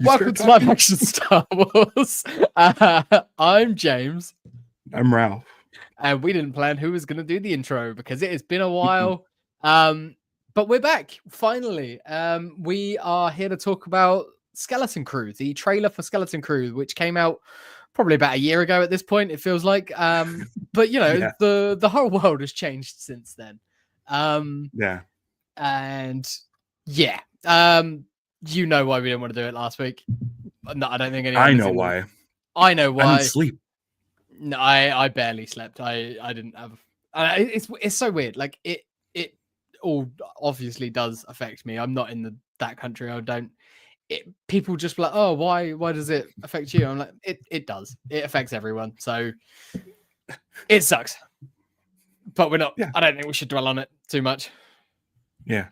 Welcome to Live Action Star Wars. I'm James. I'm Ralph. And we didn't plan who was going to do the intro because it has been a while. But we're back, finally. We are here to talk about Skeleton Crew, the trailer for Skeleton Crew, which came out probably about a year ago at this point, it feels like. But, you know, the whole world has changed since then. And, yeah. You know why we didn't want to do it last week. No, I don't think anyone. I know why. I know why. I didn't sleep. No, I barely slept. I didn't have. It's so weird. Like it all obviously does affect me. I'm not in that country. I don't. People just like, oh, why does it affect you? I'm like, it does. It affects everyone. So it sucks. But we're not. Yeah. I don't think we should dwell on it too much. Yeah.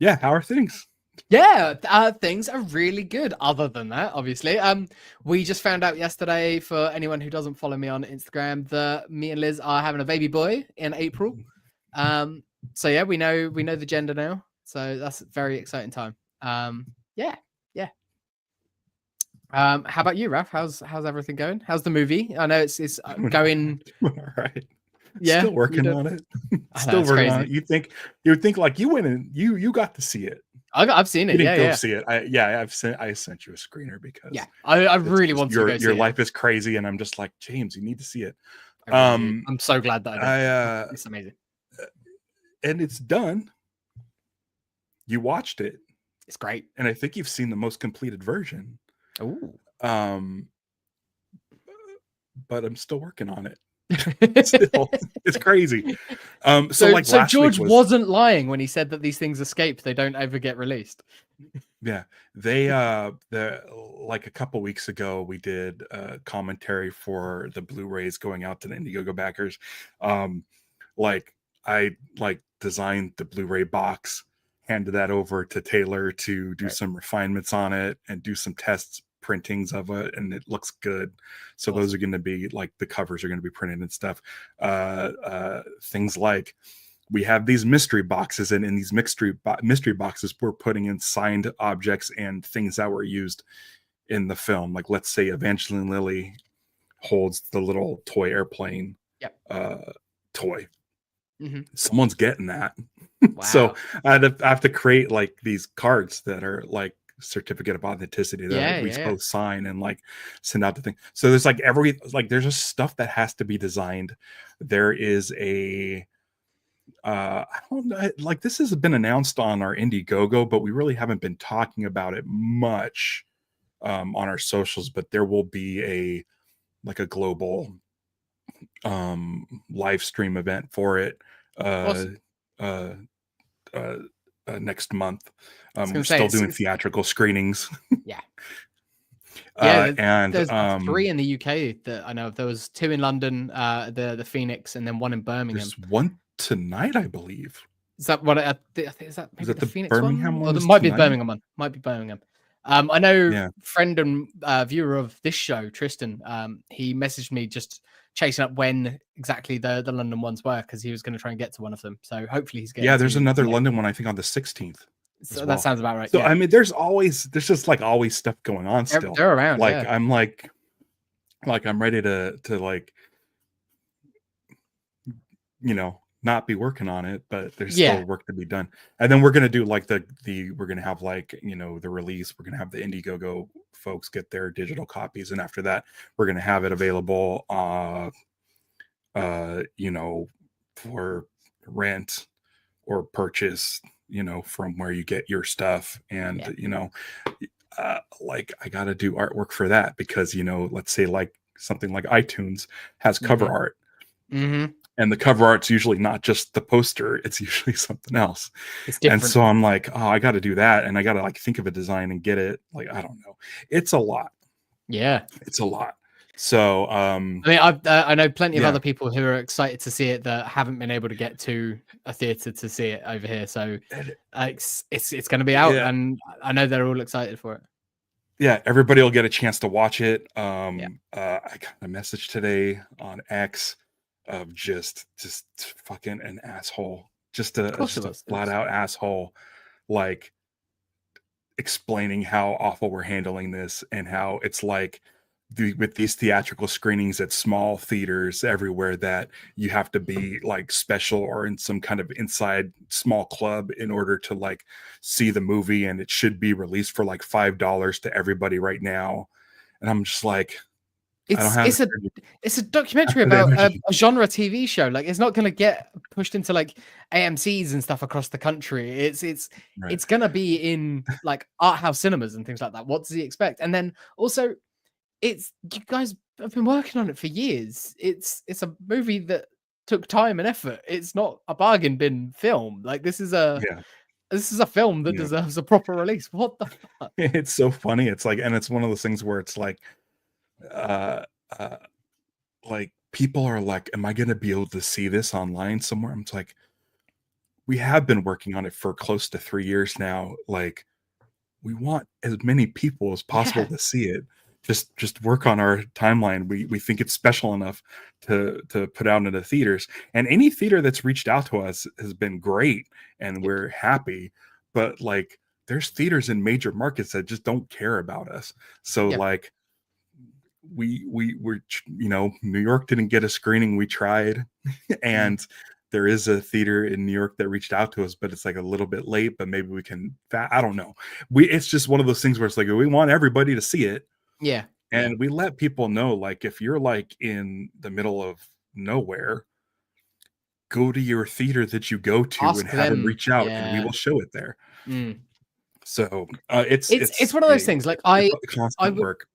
Yeah. How are things? Yeah, things are really good. Other than that, obviously, we just found out yesterday, for anyone who doesn't follow me on Instagram, that me and Liz are having a baby boy in April. So yeah, we know the gender now. So that's a very exciting time. Yeah. How about you, Raf? How's everything going? How's the movie? I know it's going all right. Yeah, still working on it. Still working on it. You think like you went and you got to see it. I've seen it. You didn't go see it. I sent you a screener because I really want to go see your life is crazy, and I'm just like, James, you need to see it. I'm so glad that I did. It's amazing. And it's done. You watched it. It's great. And I think you've seen the most completed version. Ooh. But I'm still working on it. It's crazy. So George wasn't lying when he said that these things escape, they don't ever get released. Yeah, they like a couple weeks ago we did commentary for the Blu-rays going out to the Indiegogo backers. I designed the Blu-ray box, handed that over to Taylor to do some refinements on it and do some tests printings of it, and it looks good. So awesome. Those are going to be like the covers are going to be printed and stuff. Things like we have these mystery boxes, and in these mystery boxes we're putting in signed objects and things that were used in the film. Like let's say Evangeline Lilly holds the little toy airplane toy. Mm-hmm. Someone's getting that. Wow. So I have to create like these cards that are like certificate of authenticity that we both sign and like send out the thing. So there's like there's just stuff that has to be designed. There is a I don't know, like this has been announced on our Indiegogo, but we really haven't been talking about it much on our socials. But there will be a global live stream event for it next month. We're still doing theatrical screenings. And there's 3 in the UK that I know of. There was 2 in London, the Phoenix, and then 1 in Birmingham. There's 1 tonight, I believe. Is that what? Is that maybe the Phoenix Birmingham one? Or it might be Birmingham one. Might be Birmingham. I know friend and viewer of this show, Tristan. He messaged me just chasing up when exactly the London ones were, because he was going to try and get to one of them. So hopefully he's getting. Yeah, there's another London one, I think, on the 16th. So that sounds about right. So I mean, there's just like always stuff going on still. They're around. Like I'm like I'm ready to like, not be working on it, but there's still work to be done. And then we're gonna do like we're gonna have like the release. We're gonna have the Indiegogo folks get their digital copies, and after that, we're gonna have it available, for rent or purchase, from where you get your stuff. And like I gotta do artwork for that because let's say like something like iTunes has cover art. Mm-hmm. And the cover art's usually not just the poster, it's usually something else. It's different. And so I'm like, oh, I got to do that. And I got to like think of a design and get it. Like, I don't know. It's a lot. Yeah. It's a lot. So, I mean, I know plenty of other people who are excited to see it that haven't been able to get to a theater to see it over here. So it's going to be out, and I know they're all excited for it. Yeah. Everybody will get a chance to watch it. I got a message today on X of just fucking an asshole, just a flat out asshole, like explaining how awful we're handling this and how it's like with these theatrical screenings at small theaters everywhere that you have to be like special or in some kind of inside small club in order to like see the movie, and it should be released for like $5 to everybody right now. And I'm just like, I don't It's have it's a it's a documentary the about energy. a genre TV show. Like, it's not gonna get pushed into like AMC's and stuff across the country. Right. It's gonna be in like art house cinemas and things like that. What does he expect? And then also, it's you guys have been working on it for years. It's a movie that took time and effort. It's not a bargain bin film. Like, Yeah. this is a film that Yeah. deserves a proper release. What the fuck? It's so funny. It's like, and it's one of those things where it's uh, uh, like people are like, "Am I going to be able to see this online somewhere?" I'm like, we have been working on it for close to 3 years now. Like, we want as many people as possible Yeah. to see it. Just work on our timeline. We think it's special enough to put out into theaters. And any theater that's reached out to us has been great, and Yep. we're happy. But like, there's theaters in major markets that just don't care about us. So Yeah. like, we're, New York didn't get a screening. We tried, Mm. and there is a theater in New York that reached out to us, but it's like a little bit late. But maybe we can. I don't know. It's just one of those things where it's like we want everybody to see it, Yeah. Yeah. and we let people know, like, if you're like in the middle of nowhere, go to your theater that you go to and Ask have them them. reach out, and we Yeah. will show it there. Mm. So it's It's one of those things. Like, it's I constant would work.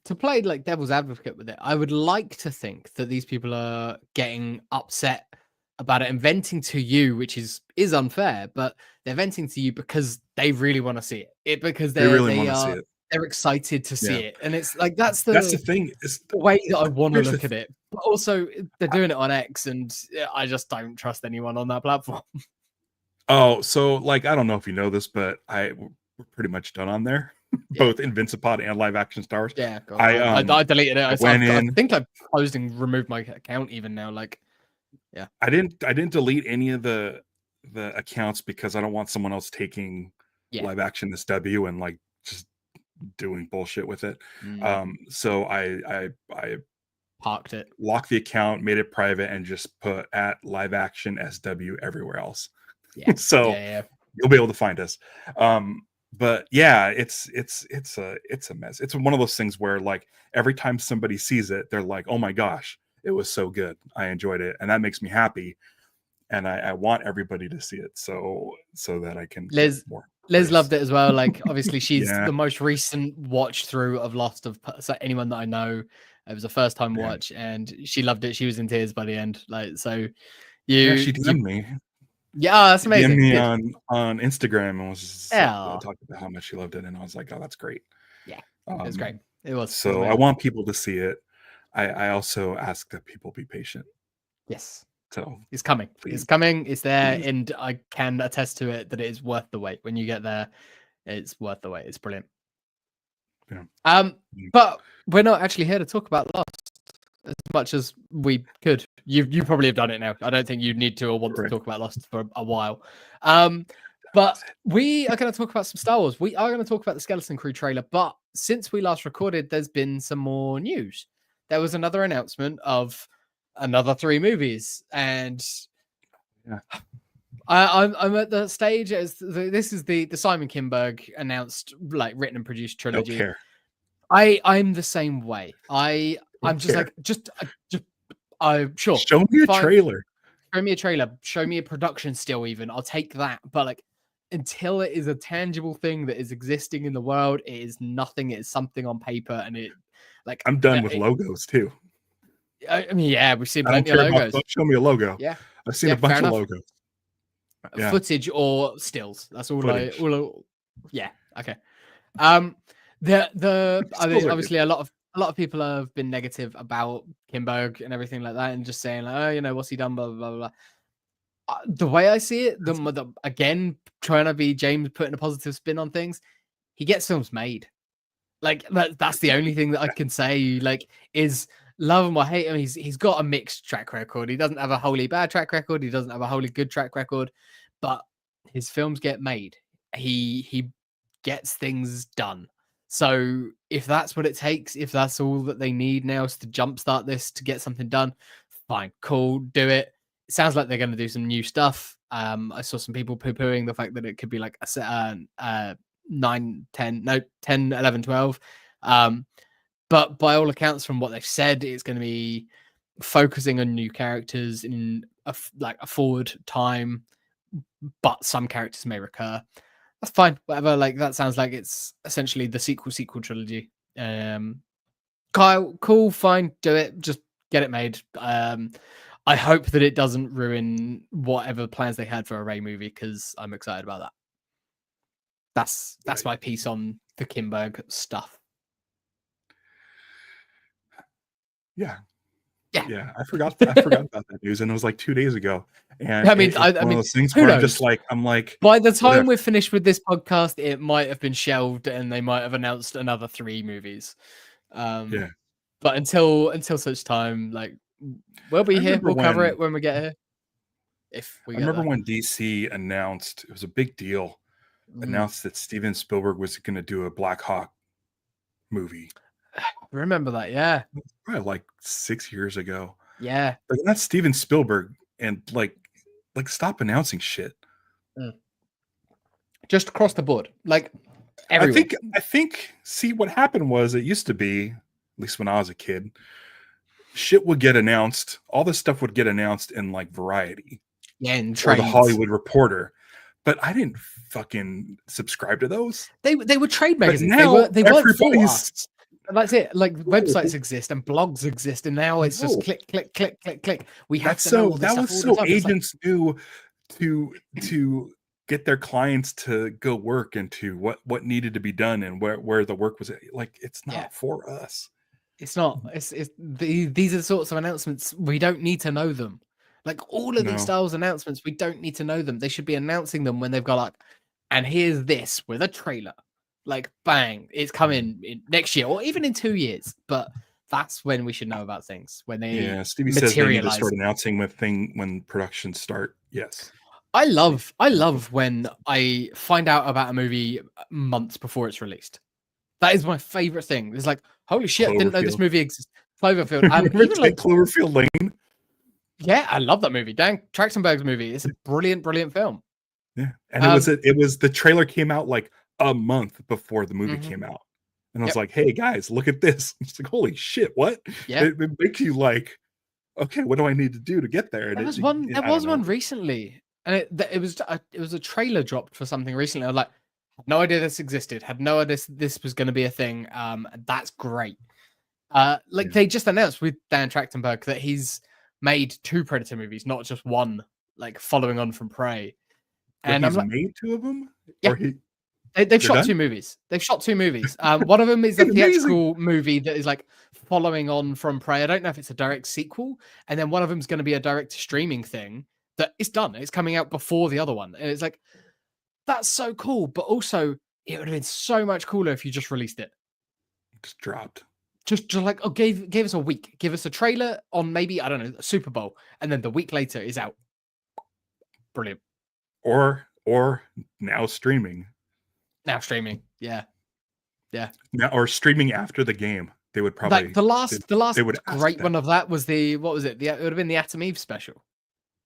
to play like devil's advocate with it, I would like to think that these people are getting upset about it and venting to you, which is unfair, but they're venting to you because they really want to see because They really want to see it. they're excited to see Yeah, it. And it's like that's that's the the thing. Is way that I want to here's the look at it. But also, they're doing it on X, and I just don't trust anyone on that platform. Oh, so, like, I don't know if you know this, but we're pretty much done on there, Yeah. both Invincipod and live action Star Wars. Yeah, God, I, I deleted it. I went I in think I've closed and removed my account even now. Like, yeah, I didn't delete any of the accounts because I don't want someone else taking yeah. live action SW and, like, just doing bullshit with it. Mm, So I parked it. locked the account, made it private, and just put at live action SW everywhere else. Yeah, So yeah, yeah. you'll be able to find us. But yeah, it's a mess. It's one of those things where like every time somebody sees it, they're like, "Oh my gosh, it was so good. I enjoyed it," and that makes me happy. And I want everybody to see it so that I can get Liz, more Liz praise. loved it as well. Like, obviously, she's Yeah, the most recent watch through of Lost of so anyone that I know. It was a first time yeah, watch, and she loved it. She was in tears by the end. Like, so yeah. She you, DM'd me. yeah, oh, that's She DM'd amazing. me Good. on Instagram and was just, Yeah, talking about how much she loved it, and I was like, "Oh, that's great." yeah, it was great. Um, It was so I amazing. want people to see it. I also ask that people be patient. Yes. So It's coming. It's please, coming. It's there, please, and I can attest to it that it is worth the wait. When you get there, it's worth the wait. It's brilliant. yeah, Um, mm, but we're not actually here to talk about Lost as much as we could. You probably have done it now. I don't think you need to or want to correct. talk about Lost for a while. But we are going to talk about some Star Wars. We are going to talk about the Skeleton Crew trailer. But since we last recorded, there's been some more news. There was another announcement of another 3 movies, and Yeah, I'm at the stage as this is the Simon Kinberg announced, like, written and produced don't trilogy. care. I'm the same way. I'm Don't just care. like just I sure Show me a fine. trailer. Show me a trailer. Show me a production still. Even I'll take that. But like, until it is a tangible thing that is existing in the world, it is nothing. It is something on paper, and it like I'm done with logos too. I mean, yeah, we've seen I don't plenty of care about logos. show me a logo. Yeah, I've seen a yeah, fair bunch of enough. logos. Yeah, Footage or stills. That's all. footage. Yeah. Okay. Um, I Stills mean, are good. obviously, a lot of people have been negative about Kimberg and everything like that, and just saying, like, oh, what's he done, blah blah blah blah. The way I see it, again, trying to be James putting a positive spin on things, he gets films made. Like, that's the only thing that I can say. Like, is love him or hate him, he's got a mixed track record. He doesn't have a wholly bad track record. He doesn't have a wholly good track record, but his films get made. He gets things done. So if that's what it takes, if that's all that they need now is to jumpstart this to get something done, fine, cool, do it. It sounds like they're going to do some new stuff. I saw some people poo-pooing the fact that it could be like a 9, 10, no, 10, 11, 12. But by all accounts, from what they've said, it's going to be focusing on new characters in a forward time, but some characters may recur. That's fine, whatever. Like, that sounds like it's essentially the sequel trilogy. Kyle, cool, fine, do it. Just get it made. I hope that it doesn't ruin whatever plans they had for a Rey movie, because I'm excited about that. That's my piece on the Kimberg stuff. Yeah. I forgot about that news, and it was like 2 days ago. And I mean, it's one of those things who where knows? I'm like, by the time whatever. we're finished with this podcast, it might have been shelved, and they might have announced another 3 movies. Yeah. But until such time, like, we'll be here. We'll cover it when we get here. If we I remember when DC announced, it was a big deal, announced that Steven Spielberg was going to do a Black Hawk movie. Remember that? Yeah. Probably like 6 years ago. Yeah. Like, that's Steven Spielberg, and like stop announcing shit. Just across the board, like everyone. I think. See, what happened was, it used to be, at least when I was a kid, shit would get announced. All this stuff would get announced in like Variety, and or the Hollywood Reporter. But I didn't fucking subscribe to those. They were trade magazines. But now they weren't for us. everybody's. That's it. Like, websites exist and blogs exist, and now it's just click, click, click, click, click. We have to know all this that stuff. was so agents knew to get their clients to go work into what needed to be done, and where the work was. Like, it's not for us. It's not. These are the sorts of announcements we don't need to know them. Like, all of these styles announcements, we don't need to know them. They should be announcing them when they've got like, and here's this with a trailer. Like, bang, it's coming in next year, or even in 2 years. But that's when we should know about things, when they Stevie says they need to start announcing when productions start. Yes. I love when I find out about a movie months before it's released. That is my favorite thing. It's like, holy shit, I didn't know this movie exists. Cloverfield. Even like Cloverfield Lane. Yeah, I love that movie. Dan Trachtenberg's movie. It's a brilliant film. Yeah, and it was the trailer came out like a month before the movie came out, and I was like, "Hey guys, look at this!" It's like, "Holy shit, what?" Yeah, it makes you like, "Okay, what do I need to do to get there?" And there was one recently, and it was a trailer dropped for something recently. I was like, had no idea this existed. Had no idea this was going to be a thing. That's great. They just announced with Dan Trachtenberg that he's made 2 Predator movies, not just one, like following on from Prey. And he's made 2 of them? Yeah. Or they've shot 2 movies. They've shot 2 movies. One of them is a theatrical movie that is like following on from Prey. I don't know if it's a direct sequel. And then one of them is going to be a direct streaming thing that is done. It's coming out before the other one. And it's like, that's so cool. But also, it would have been so much cooler if you just released it. Just dropped. Just like, gave us a week. Give us a trailer on maybe, I don't know, a Super Bowl. And then the week later is out. Brilliant. Or now streaming. Now streaming. Yeah. Now, or streaming after the game. They would probably like the last great one of that was it would have been the Atom Eve special.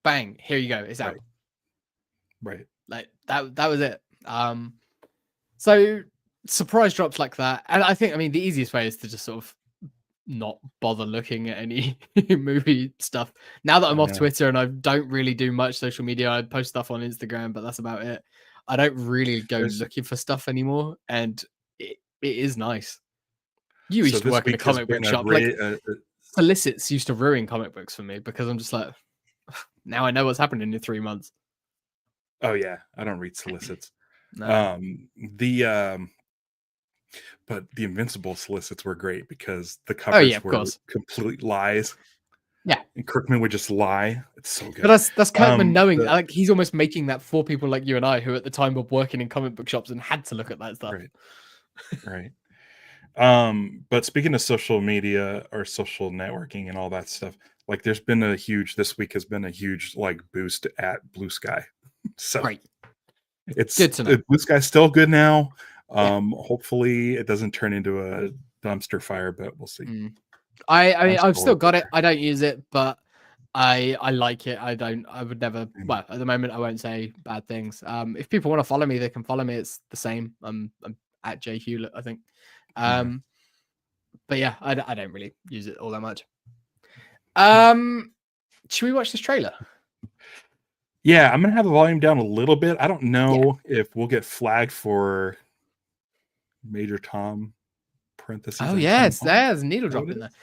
Bang, here you go, it's out. Right. Like that was it. So surprise drops like that. And I think, the easiest way is to just sort of not bother looking at any movie stuff. Now that I'm off Twitter and I don't really do much social media, I post stuff on Instagram, but that's about it. I don't really go looking for stuff anymore, and it is nice. You used to work in a comic book shop. Solicits used to ruin comic books for me because I'm just like, now I know what's happening in 3 months. Oh yeah, I don't read solicits. No. But the Invincible solicits were great because the covers were complete lies. Yeah, and Kirkman would just lie. It's so good. But that's Kirkman knowing, like, he's almost making that for people like you and I, who at the time were working in comic book shops and had to look at that stuff. Right. But speaking of social media or social networking and all that stuff, like, this week has been a huge like boost at Blue Sky. So great. It's good to know. Blue Sky's still good now. Hopefully it doesn't turn into a dumpster fire, but we'll see. I mean, I'm I've still still got it. I don't use it, but I like it. I would never. Well, at the moment, I won't say bad things. If people want to follow me, they can follow me. It's the same. I'm at J Hewlett, I think. But yeah, I don't really use it all that much. Should we watch this trailer? Yeah, I'm gonna have the volume down a little bit. I don't know if we'll get flagged for Major Tom parentheses. Oh yes, Tom. there's a needle Is that drop what in it there. is?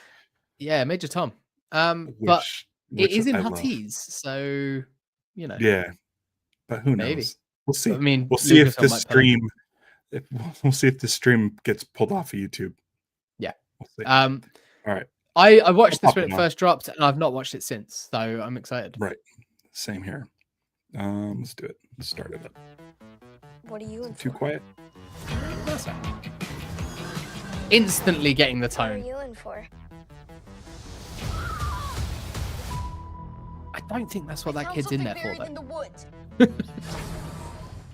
Yeah, Major Tom. But Which it is in I love. Huttese, so you know, Yeah, but who maybe. knows? We'll see. But, I mean, We'll see if Lucasfilm this might put it. stream. We'll see if this stream gets pulled off of YouTube. Yeah. We'll see. All right. I watched I'll this when it first dropped, and I've not watched it since, so I'm excited. Right. Same here. Let's do it. Let's start it up. What are you in Too for? quiet? That's right. Instantly getting the What are tone. you in for? I don't think that's what that kid's in there for, though. In the woods.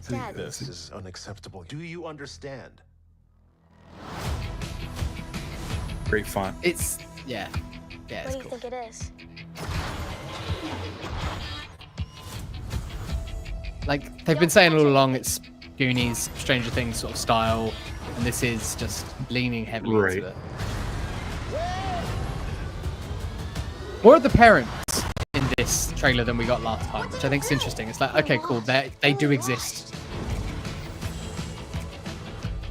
Dad, This is unacceptable. Do you understand? Great font. It's yeah, what it's do you cool. think it is? Like they've been saying all along, it's Goonies, Stranger Things sort of style, and this is just leaning heavily into it. More of the parents in this trailer than we got last time, which I think is interesting. It's like, okay, cool, they do exist.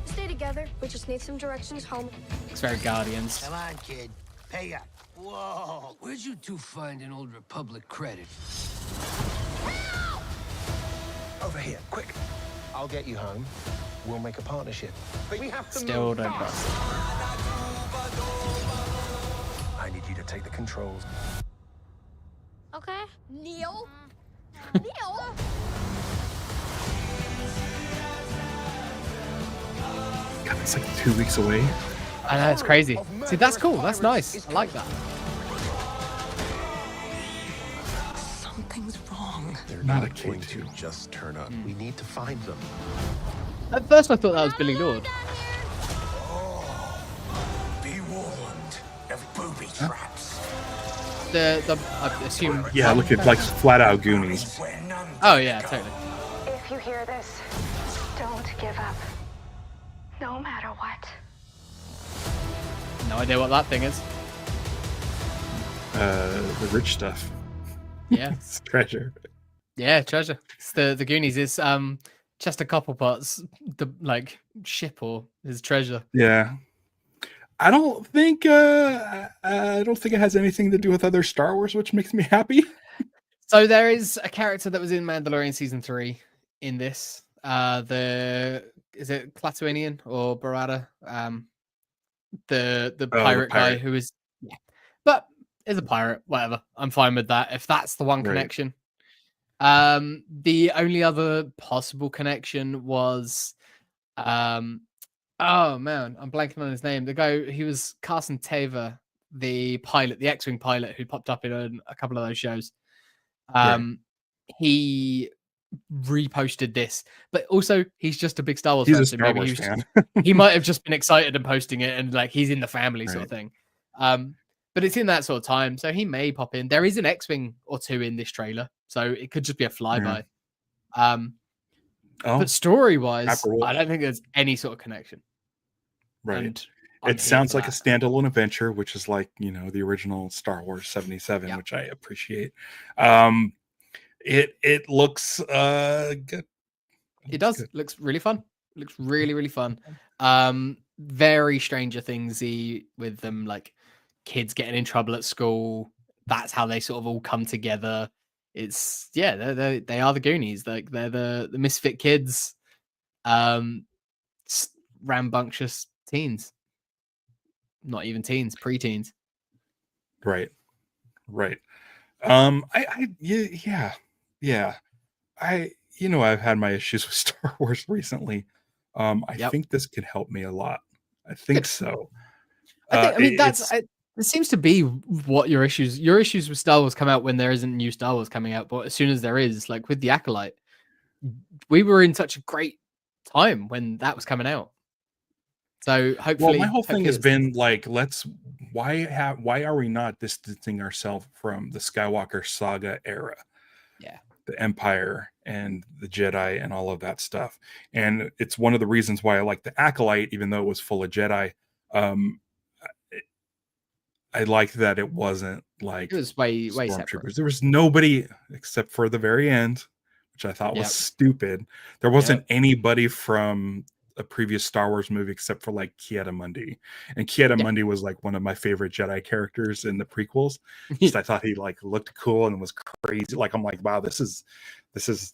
Stay together. We just need some directions home. It's very Guardians. Come on, kid. Pay up. Whoa. Where'd you two find an old Republic credit? Over here, quick. I'll get you home. We'll make a partnership. But we have to Still move don't fast. trust. I need you to take the controls. Okay. Neil? Neil? God, it's like 2 weeks away. I know, it's crazy. See, that's cool. That's nice. I like that. Something's wrong. They're Not a not going to K2. just turn up. We need to find them. At first, I thought that was Billy Lord. Be warned of booby traps. I assume. Yeah, look, it's like flat out Goonies. Where none Oh yeah, totally. If you hear this, don't give up. No matter what. No idea what that thing is. The rich stuff. Yeah, It's treasure. yeah, treasure. It's the Goonies is Chester Cobblepot's the like ship or his treasure. Yeah. I don't think it has anything to do with other Star Wars, which makes me happy. So there is a character that was in Mandalorian season 3 in this. Is it Klatooinian or Barada? The pirate guy who is, yeah, but is a pirate. Whatever, I'm fine with that. If that's the one Right. connection. The only other possible connection was, oh man, I'm blanking on his name. The guy, he was Carson Teva, the pilot, the X-wing pilot who popped up in a couple of those shows. He reposted this, but also he's just a big Star Wars He's fan. a So Star maybe Wars he was fan. he might have just been excited and posting it, and like he's in the family sort of thing. But it's in that sort of time, so he may pop in. There is an X-wing or two in this trailer, so it could just be a flyby. But story-wise, Apple. I don't think there's any sort of connection. Right. And I'm It here sounds for like a that. standalone adventure, which is like, the original Star Wars 77, Yeah. which I appreciate. It looks good. It does. Good. Looks really fun. Looks really, really fun. Very Stranger Thingsy with them, like kids getting in trouble at school. That's how they sort of all come together. It's they are the Goonies. Like they're the misfit kids, rambunctious teens. Not even teens, preteens. Right. I've had my issues with Star Wars recently. I think this could help me a lot. I think so. I mean, it seems to be what your issues with Star Wars come out when there isn't new Star Wars coming out. But as soon as there is, like with the Acolyte, we were in such a great time when that was coming out. So Well, hopefully, my whole thing has hopefully been like, why are we not distancing ourselves from the Skywalker saga era, yeah, the Empire and the Jedi and all of that stuff? And it's one of the reasons why I like the Acolyte, even though it was full of Jedi. Um, I liked that it wasn't it like was way separate. stormtroopers. There was nobody except for the very end, which I thought was Yep. stupid. There wasn't Yep. anybody from a previous Star Wars movie except for like Kieta Mundi. And Kieta Yeah. Mundi was like one of my favorite Jedi characters in the prequels. Just I thought he like looked cool and was crazy. Like I'm like, wow, this is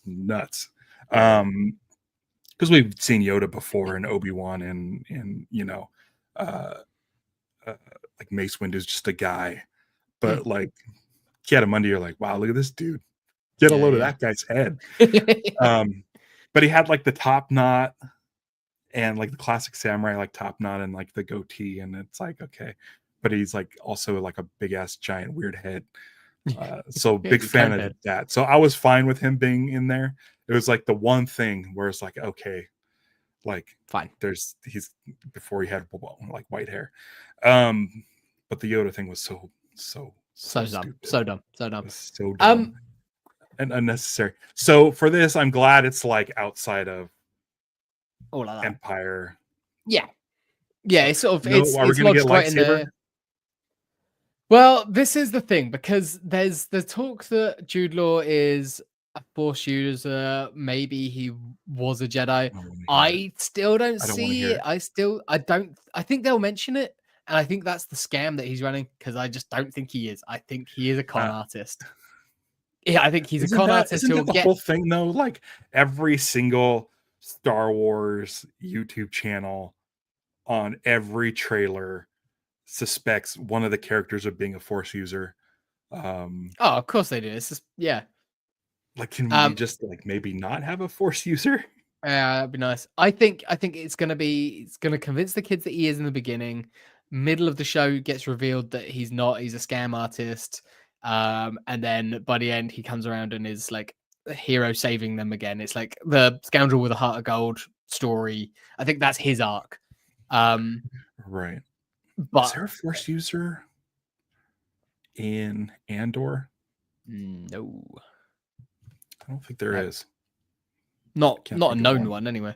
nuts. Yeah. Because we've seen Yoda before and Obi-Wan and like Mace Windu's just a guy. But like Kieta Mundi, you're like, wow, look at this dude. Get a load of that guy's head. But he had like the top knot and like the classic samurai like top knot and like the goatee, and it's like, okay. But he's like also like a big ass giant weird head. So big fan of that. So I was fine with him being in there. It was like the one thing where it's like, okay, like Fine. He's before he had like white hair. But the Yoda thing was so dumb. stupid. So dumb. So dumb and unnecessary. So for this, I'm glad it's like outside of all of that. Empire. Yeah. It's sort of are we gonna get right in lightsaber? there. Well, this is the thing, because there's the talk that Jude Law is a Force user. Maybe he was a Jedi. I still don't see it. I think they'll mention it, and I think that's the scam that he's running, because I just don't think he is. I think he is a con artist. Yeah, I think he's a con artist. Isn't that the whole thing though? Like every single Star Wars YouTube channel on every trailer suspects one of the characters of being a Force user. Oh, of course they do. It's just like, can we just like maybe not have a Force user? Yeah, that'd be nice. I think it's gonna convince the kids that he is in the beginning. Middle of the show gets revealed that he's not. He's a scam artist. And then by the end he comes around and is like a hero saving them again. It's like the scoundrel with a heart of gold story. I think that's his arc. Right. But is there a Force user in Andor? No. I don't think there is. Not a known one anyway.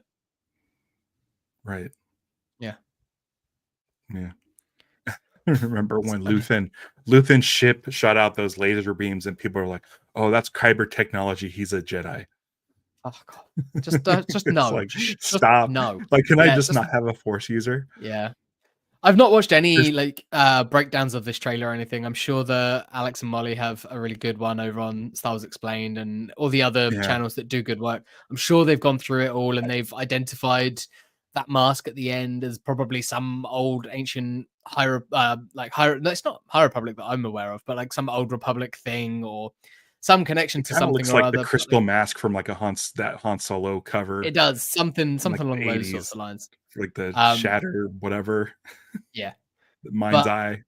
Right. Yeah. Remember when Luthen's ship shot out those laser beams and people are like, oh, that's Kyber technology, he's a Jedi. Oh god. Just no. Like, stop. No. Like, can I just not have a Force user? Yeah. I've not watched any breakdowns of this trailer or anything. I'm sure that Alex and Molly have a really good one over on Star Wars Explained and all the other channels that do good work. I'm sure they've gone through it all and they've identified that mask at the end as probably some old ancient no, it's not High Republic that I'm aware of, but like some old Republic thing or some connection to something looks or like other. The crystal mask from like Han Solo cover. It does something like along those 80s, sorts of lines. Like the shatter, whatever. Yeah. The mind's eye.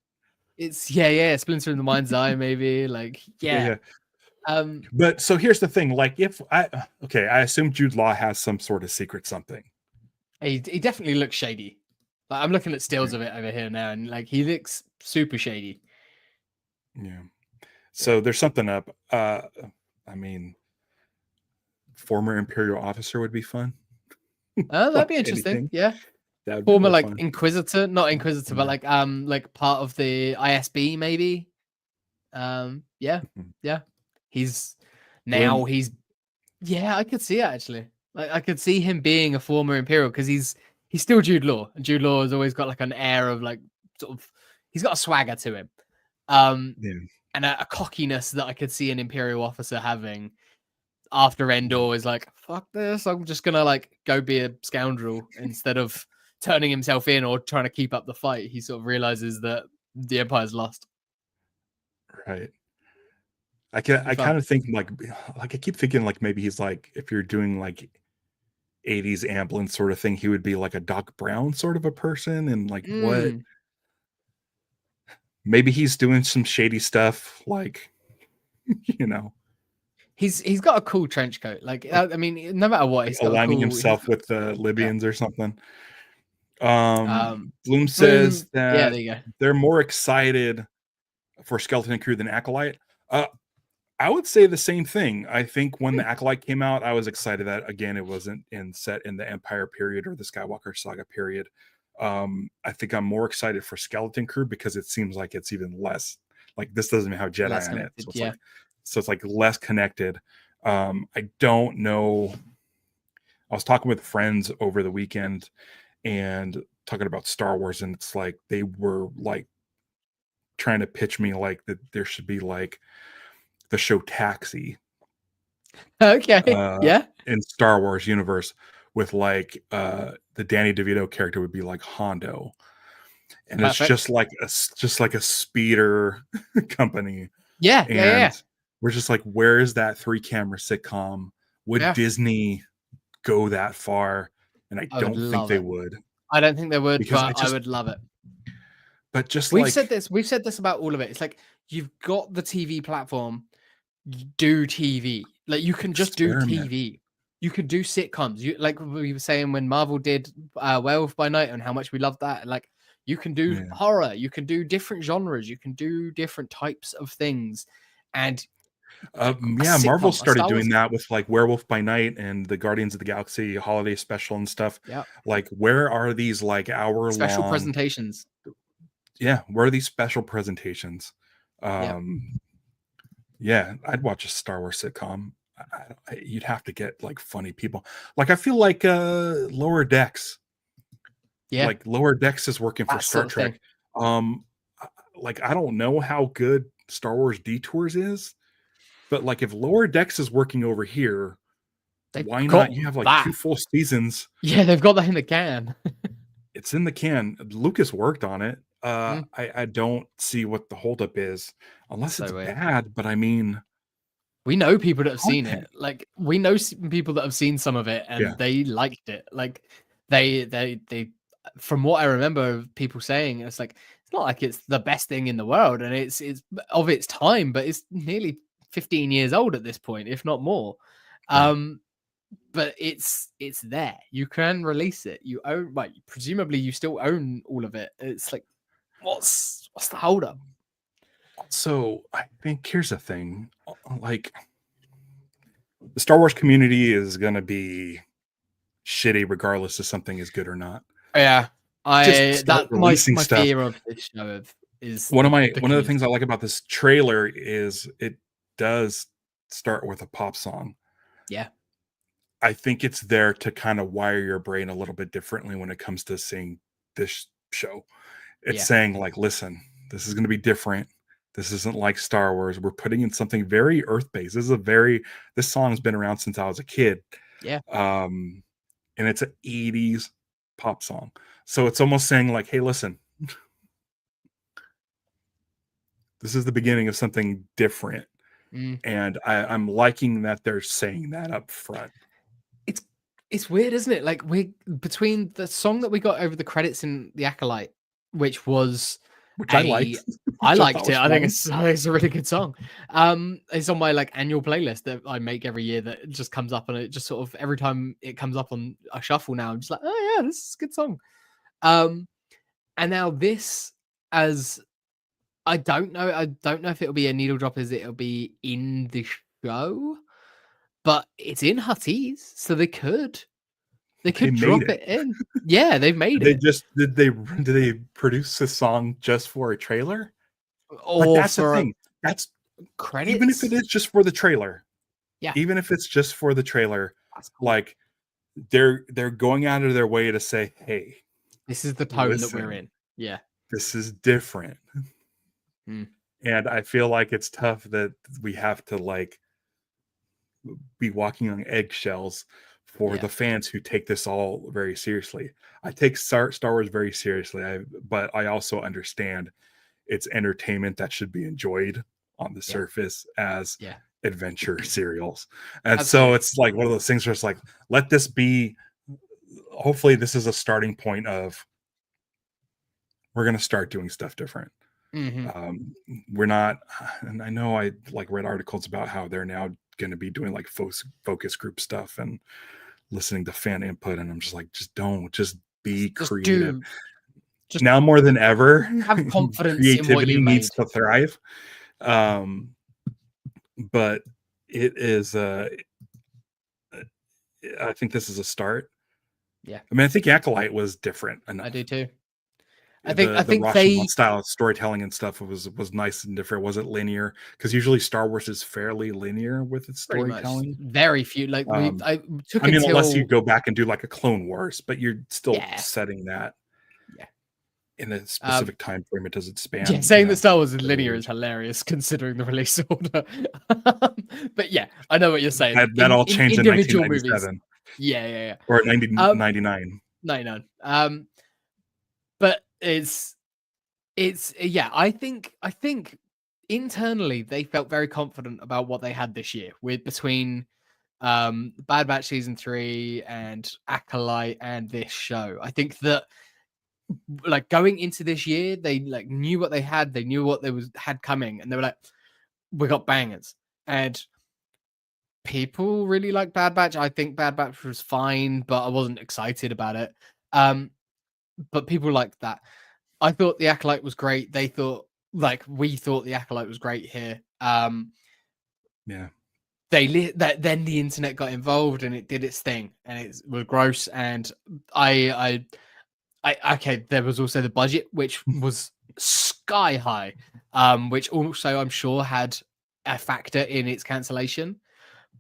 It's Splinter in the mind's eye, maybe. Like, yeah. But so here's the thing: like, I assume Jude Law has some sort of secret something. He definitely looks shady. Like, I'm looking at stills of it over here now, and like he looks super shady. Yeah. So there's something up. I mean, former Imperial officer would be fun. That'd be interesting. Yeah. Former like fun. Inquisitor, not Inquisitor, but like part of the ISB maybe. Yeah. He's I could see it actually. Like I could see him being a former Imperial because he's still Jude Law, and Jude Law has always got like an air of like sort of he's got a swagger to him. And a cockiness that I could see an Imperial officer having after Endor is like, fuck this, I'm just gonna like go be a scoundrel instead of turning himself in or trying to keep up the fight. He sort of realizes that the Empire's lost. Right. I kind of think like I keep thinking like maybe he's like, if you're doing like 80s Amblin sort of thing, he would be like a Doc Brown sort of a person, and like what maybe he's doing some shady stuff, like He's got a cool trench coat. Like I mean, no matter what, he's got a aligning cool. himself with the Libyans or something. Bloom Bloom, says yeah, that there you go. they're more excited for Skeleton Crew than Acolyte. I would say the same thing. I think when the Acolyte came out, I was excited that again it wasn't set in the Empire period or the Skywalker saga period. I think I'm more excited for Skeleton Crew because it seems like it's even less like this doesn't even have Jedi Less in it. connected, So yeah. it's like less connected. I don't know. I was talking with friends over the weekend and talking about Star Wars, and it's like they were like trying to pitch me like that there should be like the show Taxi Okay, yeah, in Star Wars universe with like the Danny DeVito character would be like Hondo, and it's perfect. just like a speeder company, Yeah, and we're just like, where is that 3-camera sitcom? Would Yeah. Disney go that far? And I I would don't think love they it. would, I don't think they would, because but I would love it. but just We've like said this. We've said this about all of it. It's like you've got the TV platform. Do TV. Like you can just do experiment. TV. You could do sitcoms. You like we were saying when Marvel did Werewolf by Night and how much we loved that. Like you can do Yeah. horror. You can do different genres. You can do different types of things. And like, a Yeah, Marvel sitcom, a started Star Wars. doing that with like Werewolf by Night and the Guardians of the Galaxy holiday special and stuff. Yeah. Like, where are these like hour Special long presentations. Yeah, where are these special presentations? Yeah. Yeah, I'd watch a Star Wars sitcom. You'd have to get like funny people. Like I feel like Lower Decks. Yeah. Like Lower Decks is working for That Star sort of Trek. thing. Like I don't know how good Star Wars Detours is, but like if Lower Decks is working over here, They've why got not? You have like that. 2 full seasons. Yeah, they've got that in the can. It's in the can. Lucas worked on it. Mm. I don't see what the holdup is, unless So it's weird. bad. But I mean, We know people that have seen content. it. Like we know people that have seen some of it and Yeah. they liked it. Like they from what I remember of people saying, it's like it's not like it's the best thing in the world and it's of its time, but it's nearly 15 years old at this point, if not more. Right. But it's there. You can release it. You own, like presumably you still own all of it. It's like what's the holdup? So I think here's the thing: like the Star Wars community is going to be shitty regardless if something is good or not. Yeah, Just start that my releasing stuff. fear of this show is One of the key. things I like about this trailer is it does start with a pop song. Yeah. I think it's there to kind of wire your brain a little bit differently when it comes to seeing this show. It's Yeah. saying like, listen, this is going to be different. This isn't like Star Wars. We're putting in something very earth-based. This song's been around since I was a kid. Yeah. And it's an 80s pop song. So it's almost saying like, hey, listen, this is the beginning of something different. And I'm liking that they're saying that up front. It's weird, isn't it? Like we between the song that we got over the credits in The Acolyte, which I liked. I liked it. I think it's a really good song. It's on my like annual playlist that I make every year that just comes up and it just sort of every time it comes up on a shuffle now, I'm just like, oh yeah, this is a good song. And now this as I don't know if it'll be a needle drop as it'll be in the show, but it's in Huttese, so they could drop it in. Yeah, they've made it. Did they produce a song just for a trailer? Or but that's for the thing. That's credits. Even if it is just for the trailer. Yeah. Even if it's just for the trailer, cool. like they're going out of their way to say, hey, this is the tone that we're in. Yeah. This is different. And I feel like it's tough that we have to like be walking on eggshells for the fans who take this all very seriously. I take Star Wars very seriously, but I also understand it's entertainment that should be enjoyed on the surface as adventure serials. And so it's like one of those things where it's like, let this be, hopefully this is a starting point of we're going to start doing stuff different. We're not, and I know I like read articles about how they're now going to be doing like focus group stuff and listening to fan input, and I'm just like, just be creative. Just now more than ever, have confidence in what creativity you needs made. to thrive. But it is I think this is a start. Yeah. I mean, I think Acolyte was different enough. I do too. I The think Rashomon style of storytelling and stuff was nice and different. It wasn't linear, because usually Star Wars is fairly linear with its storytelling. Very few. Like I took I mean, until... unless you go back and do like a Clone Wars, but you're still setting that in a specific time frame. It doesn't span. Yeah, saying that Star Wars is linear is hilarious considering the release order. But yeah, I know what you're saying. That all changed in individual 1997. movies. Yeah. Or 1999. 99. But it's yeah, I think internally they felt very confident about what they had this year, with between Bad Batch season 3 and Acolyte and this show. I think that, like, going into this year, they like knew what they had, they knew what they had coming, and they were like, we got bangers. And people really like Bad Batch. I think Bad Batch was fine, but I wasn't excited about it. But people liked that. I thought the Acolyte was great. We thought the Acolyte was great here. Yeah. Then the internet got involved and it did its thing, and it was gross. And I okay, there was also the budget, which was sky high, which also I'm sure had a factor in its cancellation.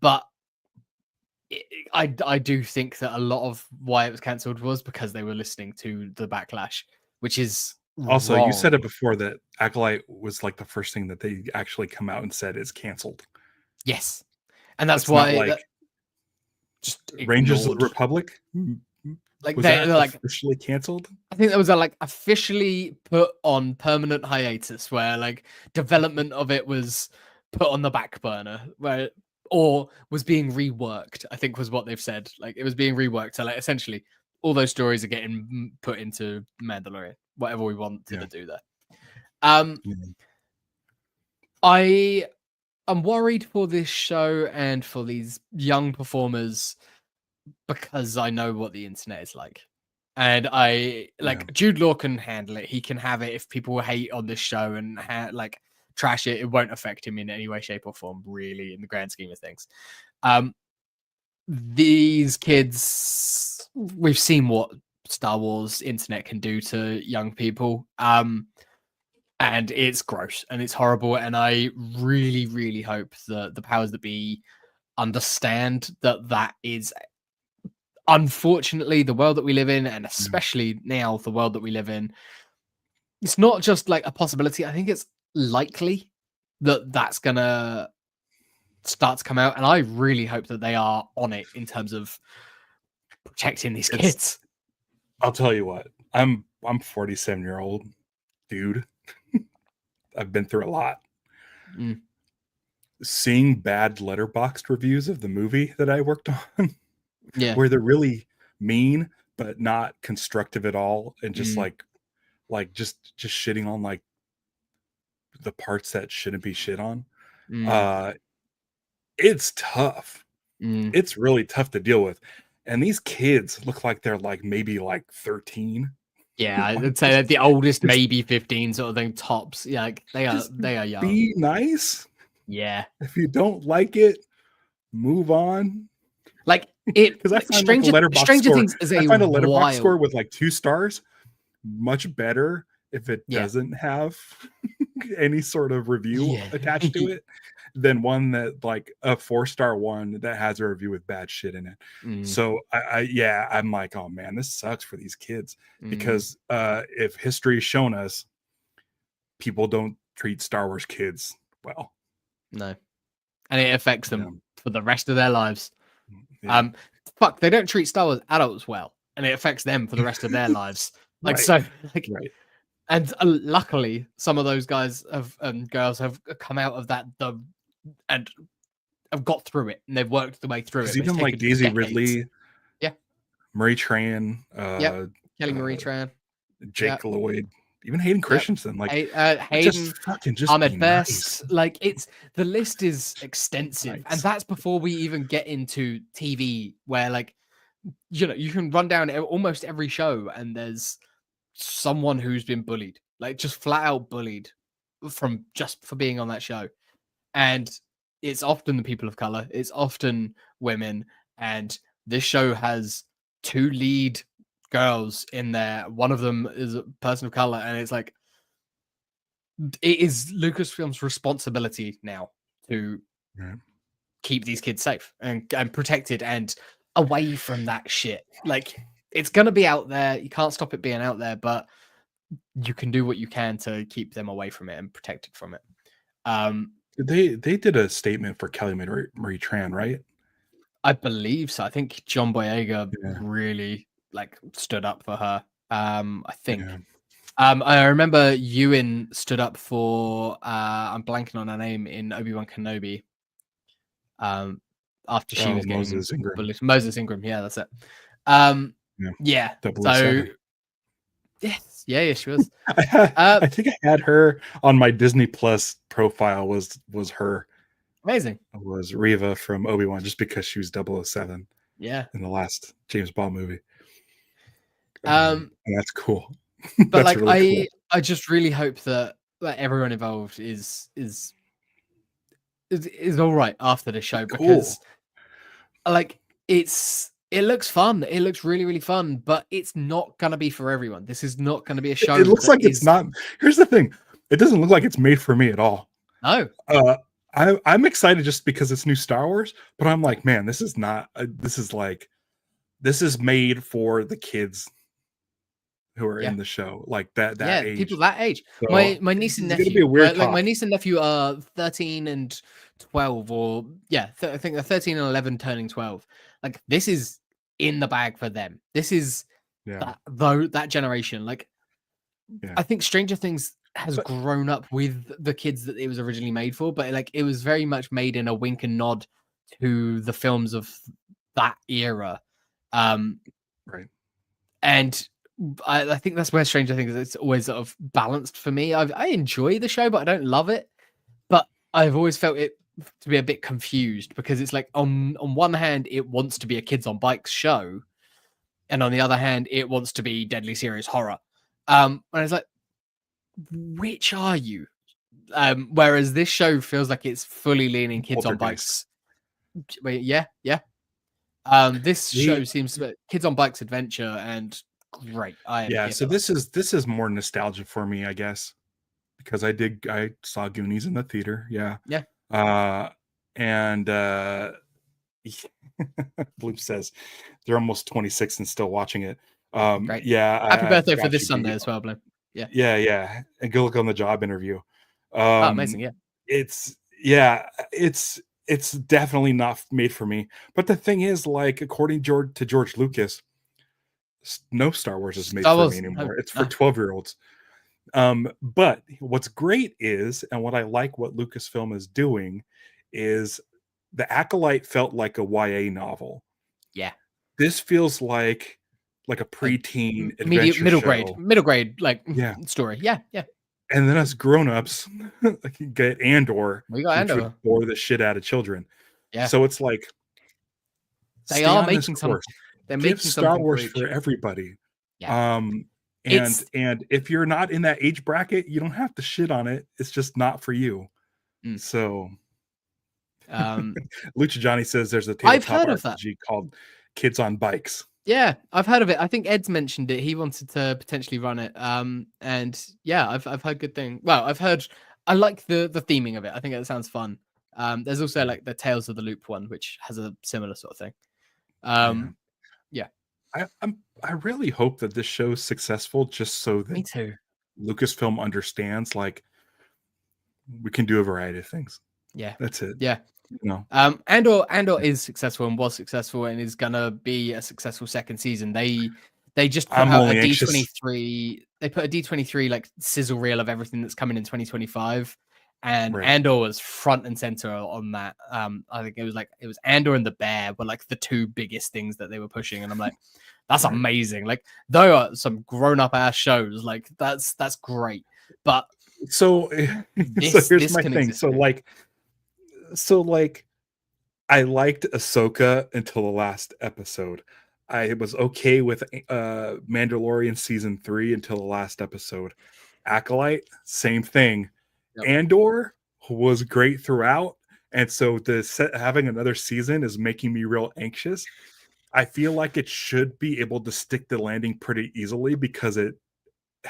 But I do think that a lot of why it was cancelled was because they were listening to the backlash, which is also wrong. You said it before that Acolyte was like the first thing that they actually come out and said is canceled. Yes, and that's why like just Rangers of ignored. the Republic. Like was they're that like officially canceled? I think that was like officially put on permanent hiatus, where like development of it was put on the back burner, or was being reworked. I think was what they've said. Like it was being reworked. So like essentially, all those stories are getting put into Mandalorian. Whatever we wanted to do there. I am worried for this show and for these young performers, because I know what the internet is like. And Jude Law can handle it. He can have it. If people hate on this show and trash it, it won't affect him in any way, shape, or form, really, in the grand scheme of things. These kids, we've seen what Star Wars internet can do to young people. And it's gross and it's horrible. And I really, really hope that the powers that be understand that is, unfortunately, the world that we live in, and especially now the world that we live in. It's not just like a possibility. I think it's likely that that's gonna start to come out, and I really hope that they are on it in terms of protecting these kids. I'll tell you what, I'm 47-year-old dude. I've been through a lot. Seeing bad Letterboxd reviews of the movie that I worked on, where they're really mean but not constructive at all, and just just shitting on like the parts that shouldn't be shit on. It's tough. It's really tough to deal with. And these kids look like they're like maybe like 13. Yeah, I'd say that the oldest maybe 15 sort of thing, tops. Yeah, like they are young. Be nice. Yeah. If you don't like it, move on. Like it, because I find Stranger Things is I find a Letterboxd score with like 2 stars much better if it doesn't have any sort of review attached to it than one that like a 4-star one that has a review with bad shit in it. So I'm like, oh man, this sucks for these kids, because if history has shown us, people don't treat Star Wars kids well. No, and it affects them for the rest of their lives. They don't treat Star Wars adults well, and it affects them for the rest of their lives. And luckily, some of those guys girls have come out of that and have got through it, and they've worked their way through it. Even like Daisy Ridley, Marie Tran, Kelly Marie Tran, Jake Lloyd, even Hayden Christensen. Like, Hayden, just fucking just Ahmed be Best. nice. Like, it's the list is extensive, and Nice. that's before we even get into TV, where like you can run down almost every show, and there's someone who's been bullied, like just flat out bullied from just for being on that show. And it's often the people of color, it's often women, and this show has two lead girls in there. One of them is a person of color, and it's like it is Lucasfilm's responsibility now to Right. keep these kids safe and protected and away from that shit. Like, it's gonna be out there. You can't stop it being out there, but you can do what you can to keep them away from it and protected from it. They did a statement for Kelly Marie Tran, right? I believe so. I think John Boyega Yeah. really like stood up for her. I think. Yeah. I remember Ewan stood up for I'm blanking on her name in Obi-Wan Kenobi. After she was getting Moses Ingram. bullied. Moses Ingram, yeah, that's it. Yeah. 007. So yes, yeah, she was. I think I had her on my Disney Plus profile. Was her Amazing. was Reva from Obi-Wan, just because she was 007 Yeah. in the last James Bond movie. And that's cool. But That's like really cool. I just really hope that everyone involved is all right after the show, because like it looks fun. It looks really, really fun, but it's not gonna be for everyone. This is not gonna be a show. It looks like it's not. Here's the thing. It doesn't look like it's made for me at all. No. I'm excited just because it's new Star Wars, but I'm like, man, this is not. This is made for the kids who are in the show, like that age. People that age. So my niece and it's gonna nephew. be a weird Like talk. my niece and nephew are 13 and 12, or I think they're 13 and 11, turning 12. Like, this is in the bag for them. This is that generation. Like, I think Stranger Things has grown up with the kids that it was originally made for, but like it was very much made in a wink and nod to the films of that era. Right. And I think that's where Stranger Things it's always sort of balanced for me. I enjoy the show, but I don't love it. But I've always felt it to be a bit confused, because it's like on one hand it wants to be a kids on bikes show, and on the other hand it wants to be deadly serious horror. And it's like, which are you? Whereas this show feels like it's fully leaning kids on bikes. Wait, yeah. This show seems to be kids on bikes adventure, and great. So this is more nostalgia for me, I guess, because I saw Goonies in the theater. Yeah. And Bloop says they're almost 26 and still watching it. Great. Yeah. Happy birthday for this Sunday as well, Bloop. Yeah. And go look on the job interview. Amazing. Yeah. It's definitely not made for me. But the thing is, like, according to George Lucas, no Star Wars is made for me anymore. It's for 12-year-olds. But what's great is, and what I like what Lucasfilm is doing, is The Acolyte felt like a YA novel. Yeah. This feels like a preteen adventure middle grade like story. Yeah. And then us grown-ups get Andor. We got Andor. Which would bore the shit out of children. Yeah. So it's like they are making some. They're making Star Wars for everybody. Yeah. And if you're not in that age bracket, you don't have to shit on it. It's just not for you. So Lucha Johnny says there's a tabletop RPG called Kids on Bikes. Yeah, I've heard of it. I think Ed's mentioned it. He wanted to potentially run it. And yeah, I've heard good things. Well, I like the theming of it. I think it sounds fun. There's also like the Tales of the Loop one, which has a similar sort of thing. Yeah. I really hope that this show's successful, just so that Me too. Lucasfilm understands, like, we can do a variety of things. Yeah. That's it. Yeah. No. Andor is successful and was successful and is gonna be a successful second season. They just put out a D23. They put a D23 like sizzle reel of everything that's coming in 2025, and Right. Andor was front and center on that. I think it was Andor and the Bear were like the two biggest things that they were pushing, and I'm like, that's Right. amazing. Like, though some grown up ass shows, like that's great, but So, so here's this my can thing. exist So too. like, I liked Ahsoka until the last episode. I was okay with Mandalorian season 3 until the last episode. Acolyte, same thing. Yep. Andor was great throughout, and so having another season is making me real anxious. I feel like it should be able to stick the landing pretty easily because it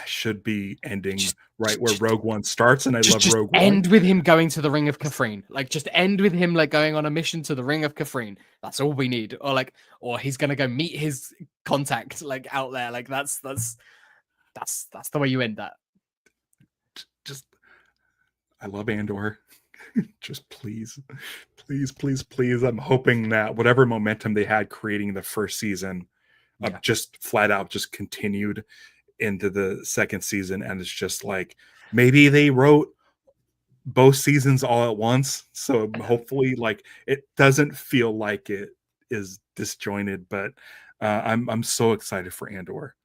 should be ending Just- right where Rogue One starts, and I love just Rogue end One. with him going to the Ring of Kafrene. Like, just end with him like going on a mission to the Ring of Kafrene. That's all we need. Or he's gonna go meet his contact like out there. Like that's the way you end that. Just, I love Andor. Just please, please, please, please. I'm hoping that whatever momentum they had creating the first season, Yeah. just flat out just continued into the second season, and it's just like maybe they wrote both seasons all at once, so hopefully like it doesn't feel like it is disjointed. But I'm so excited for Andor.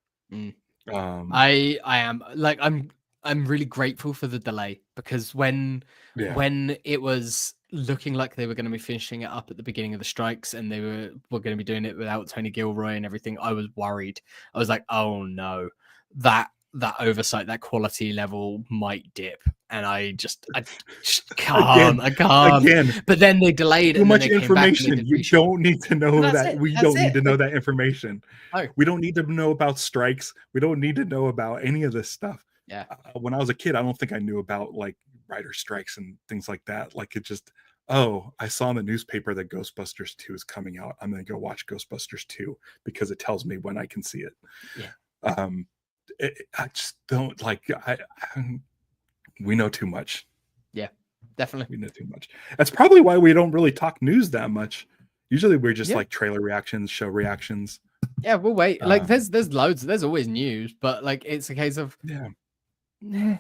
I am like I'm really grateful for the delay, because when it was looking like they were going to be finishing it up at the beginning of the strikes and they were going to be doing it without Tony Gilroy and everything, I was worried. I was like, oh no, that oversight, that quality level might dip, and I just can't. I can't. Again, but then they delayed. Too and much then they came back and they information. did You reshoot. don't need to know That's that. it. We That's don't need it. to know that information. No. We don't need to know about strikes. We don't need to know about any of this stuff. Yeah. When I was a kid, I don't think I knew about like writer strikes and things like that. Like it just, oh, I saw in the newspaper that Ghostbusters 2 is coming out. I'm going to go watch Ghostbusters 2 because it tells me when I can see it. Yeah. I just don't like, we know too much. Yeah, definitely. We know too much. That's probably why we don't really talk news that much. Usually we're just like trailer reactions, show reactions. Yeah, we'll wait. Like there's loads. There's always news, but like it's a case of whatever. We'll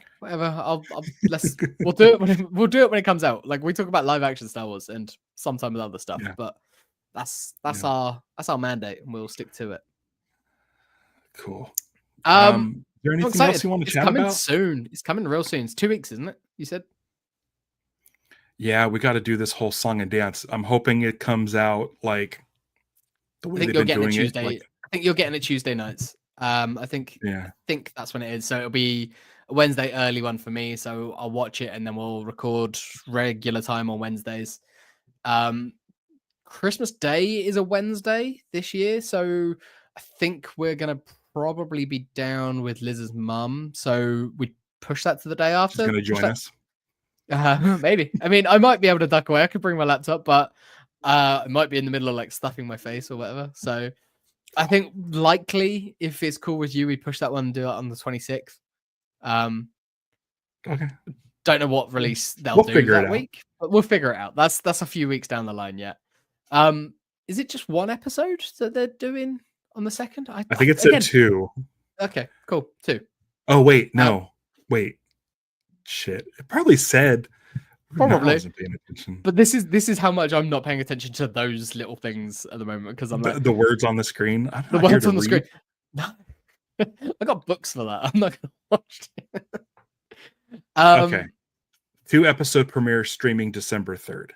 do it when it comes out. Like we talk about live action Star Wars and sometimes other stuff, but that's our mandate, and we'll stick to it. Cool. Is there anything else you want to chat about? Soon. It's coming real soon. It's 2 weeks, isn't it? You said? Yeah, we got to do this whole song and dance. I'm hoping it comes out like the way I think they've you're been getting doing it Tuesday. it. I think you're getting it Tuesday nights. I think that's when it is. So it'll be a Wednesday early one for me. So I'll watch it and then we'll record regular time on Wednesdays. Christmas Day is a Wednesday this year, so I think we're gonna probably be down with Liz's mum. So we push that to the day after. She's gonna join us. Maybe. I mean, I might be able to duck away. I could bring my laptop, but I might be in the middle of like stuffing my face or whatever. So I think likely, if it's cool with you, we push that one and do it on the 26th. Okay. Don't know what release they'll do that week, but we'll figure it out. That's a few weeks down the line yet. Is it just one episode that they're doing on the 2nd? I think it said 2. Okay, cool. 2. Oh wait, no. Wait. Shit. It probably said. Probably. I wasn't paying attention. But this is how much I'm not paying attention to those little things at the moment, because I'm like the words on the screen. The words on the screen. I got books for that. I'm not gonna watch it. Okay. 2 episode premiere streaming December 3rd.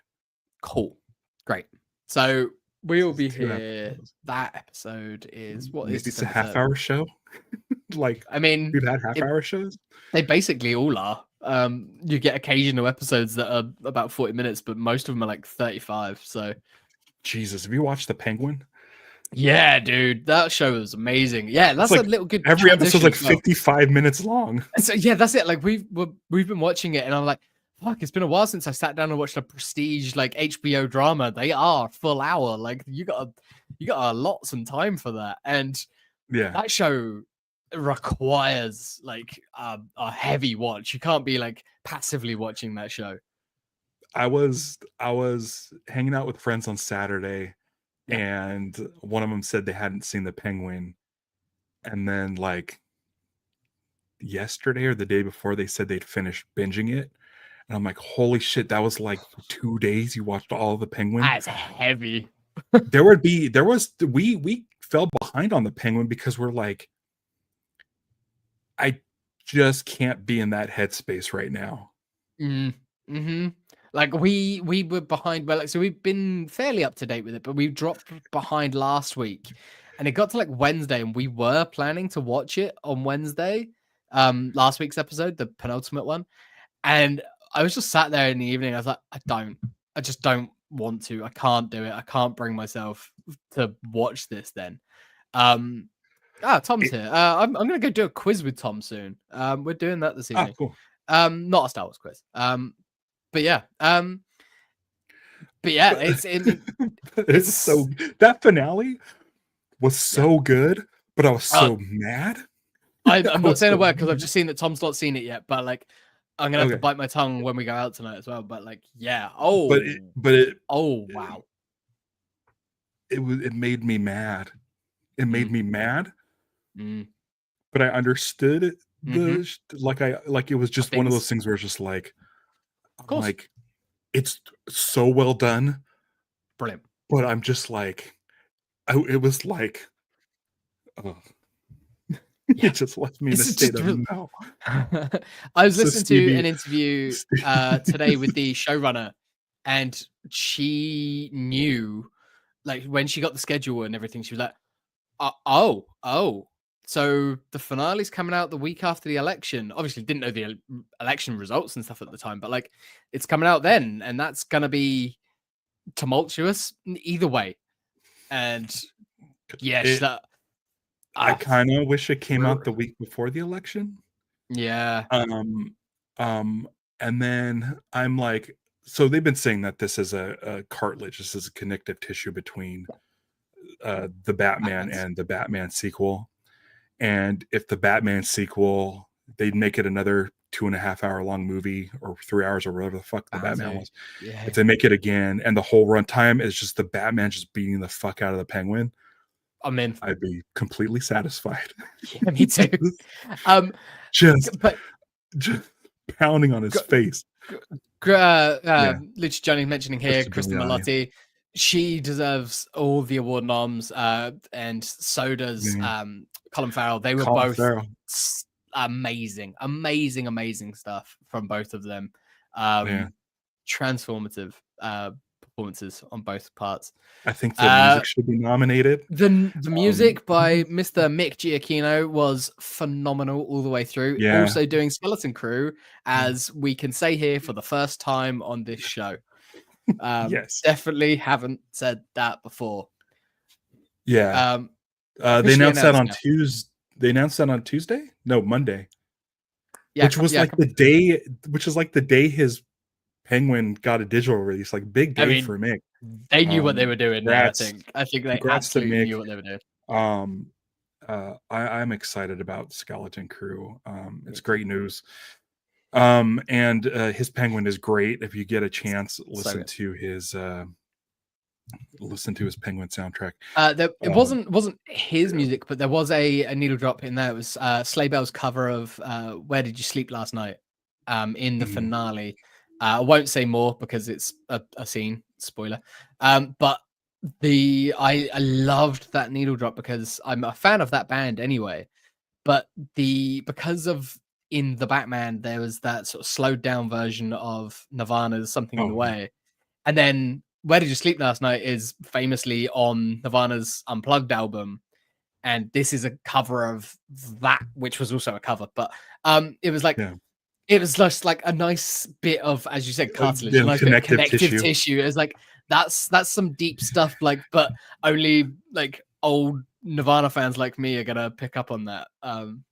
Cool. Great. So we'll be here. Episodes. That episode is what Maybe is it's a half-hour show. Like, I mean, we've had half-hour shows. They basically all are. You get occasional episodes that are about 40 minutes, but most of them are like 35. So, Jesus, have you watched The Penguin? Yeah, dude, that show was amazing. Yeah, that's like a little good. Every episode's like 55 minutes long. So yeah, that's it. Like we've been watching it, and I'm like, fuck, it's been a while since I sat down and watched a prestige like HBO drama. They are full hour. Like you got to allot some time for that, and that show requires like a heavy watch. You can't be like passively watching that show. I was hanging out with friends on Saturday, and one of them said they hadn't seen The Penguin, and then like yesterday or the day before they said they'd finished binging it, And I'm like, holy shit, that was like 2 days you watched all of the Penguin. That's heavy. We fell behind on the Penguin because we're like, I just can't be in that headspace right now. Mm-hmm. Like we were behind, well, like, so we've been fairly up to date with it, but we dropped behind last week, and it got to like Wednesday, and we were planning to watch it on Wednesday, last week's episode, the penultimate one, and I was just sat there in the evening. I was like, I just don't want to. I can't do it. I can't bring myself to watch this. Then, Tom's here. I'm gonna go do a quiz with Tom soon. We're doing that this evening. Cool. Not a Star Wars quiz. But yeah, it's so, that finale was so good, but I was so mad. I'm not saying a word because I've just seen that Tom's not seen it yet, but like I'm gonna have to bite my tongue when we go out tonight as well. But like, yeah, wow, it made me mad. It made me mad, Mm. but I understood it. It was just one of those things where it's just like, like, it's so well done, brilliant. But I'm just like, it was like, it just left me in a state of no. I was listening to an interview today with the showrunner, and she knew, like, when she got the schedule and everything, she was like, oh. So the finale's coming out the week after the election. Obviously, didn't know the election results and stuff at the time, but like, it's coming out then, and that's gonna be tumultuous either way. And yeah, I kind of wish it came out the week before the election. Yeah. And then I'm like, so they've been saying that this is a cartilage. This is a connective tissue between the Batman and the Batman sequel. And if the Batman sequel, they'd make it another 2.5 hour long movie, or 3 hours, or whatever the fuck the Batman was. Yeah. If they make it again, and the whole runtime is just the Batman just beating the fuck out of the Penguin, I'm in. I'd be completely satisfied. Yeah, me too. just pounding on his face. Lucia Johnny mentioning here, Kristen Milotti. She deserves all the award noms, and so does Colin Farrell. They were both amazing stuff from both of them. Transformative performances on both parts. I think the music should be nominated. The music by Mr. Mick Giacchino was phenomenal all the way through. Yeah. Also doing Skeleton Crew, as we can say here for the first time on this show. Yes, definitely haven't said that before. Yeah. They announced that on Tuesday. They announced that on Tuesday? No, Monday. Yeah, which was like the day his Penguin got a digital release. Like, big day for Mick. They knew what they were doing. I think they absolutely knew what they were doing. I'm excited about Skeleton Crew. It's great news. And his Penguin is great. If you get a chance, listen to his Penguin soundtrack. It wasn't his music, but there was a needle drop in there. It was Sleigh Bell's cover of "Where Did You Sleep Last Night" in the finale. I won't say more because it's a scene spoiler. But I loved that needle drop because I'm a fan of that band anyway. But because of in the Batman, there was that sort of slowed down version of Nirvana's "Something in the Way," and then "Where Did You Sleep Last Night" is famously on Nirvana's Unplugged album, and this is a cover of that, which was also a cover. But it was like it was just like a nice bit of, as you said, cartilage, a nice bit of connective tissue. It was like that's some deep stuff, like, but only like old Nirvana fans like me are gonna pick up on that.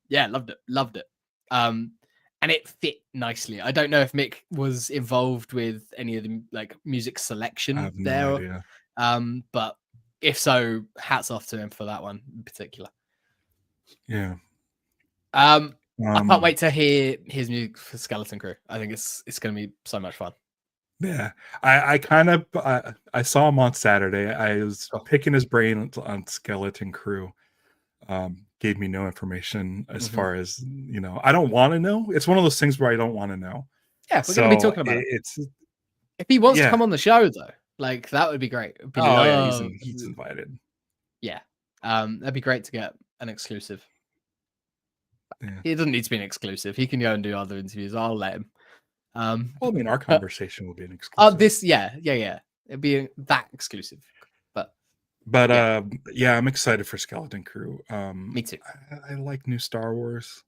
Yeah, loved it. And it fit nicely. I don't know if Mick was involved with any of the like music selection there, but if so, hats off to him for that one in particular. Yeah. I can't wait to hear his music for Skeleton Crew. I think it's going to be so much fun. Yeah, I saw him on Saturday. I was picking his brain on Skeleton Crew. Gave me no information as far as, I don't want to know. It's one of those things where I don't want to know. Yeah, we're going to be talking about it. It's If he wants to yeah. come on the show, though, like that would be great. It'd be Oh yeah, love- he's invited. Yeah, that'd be great to get an exclusive. Yeah. It doesn't need to be an exclusive. He can go and do other interviews. I'll let him. Well, I mean, our but- conversation will be an exclusive. this, yeah. It'd be that exclusive. But yeah. I'm excited for Skeleton Crew. Me too. I like new Star Wars.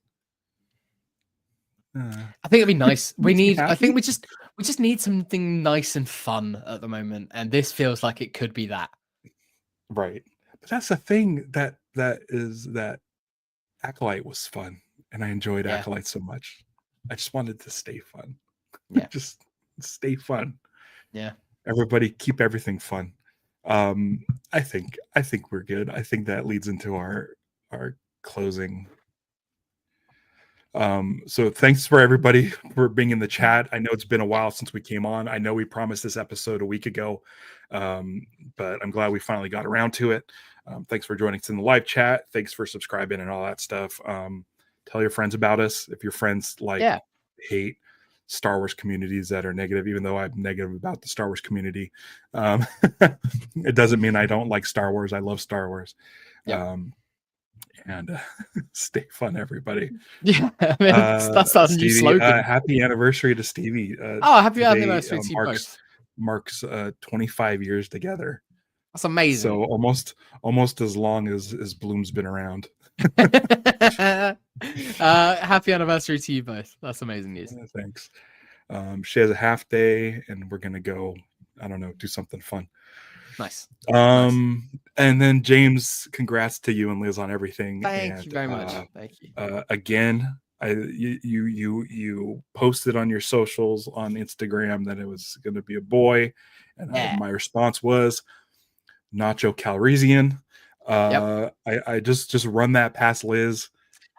I think it'd be nice. We Makes me need. I think happy. we just need something nice and fun at the moment, and this feels like it could be that. Right. But that's the thing that Acolyte was fun, and I enjoyed Yeah. Acolyte so much. I just wanted to stay fun. Yeah. Just stay fun. Yeah. Everybody keep everything fun. I think we're good. I think that leads into our closing. So thanks for everybody for being in the chat. I know it's been a while since we came on. I know we promised this episode a week ago, but I'm glad we finally got around to it. Thanks for joining us in the live chat. Thanks for subscribing and all that stuff. Tell your friends about us. If your friends hate Star Wars communities that are negative, even though I'm negative about the Star Wars community, it doesn't mean I don't like Star Wars. I love Star Wars. And stay fun, everybody. Yeah, I mean, that's our new Stevie, slogan. happy anniversary to Stevie. Happy today, anniversary to you marks 25 years together. That's amazing. So almost as long as Bloom's been around. Happy anniversary to you both. That's amazing news. Thanks. She has a half day, and we're gonna go, I don't know, do something fun. Nice. And then James, congrats to you and Liz on everything. Thank you very much. Thank you. Again, you posted on your socials on Instagram that it was going to be a boy, and my response was Nacho Calrissian. I just run that past Liz.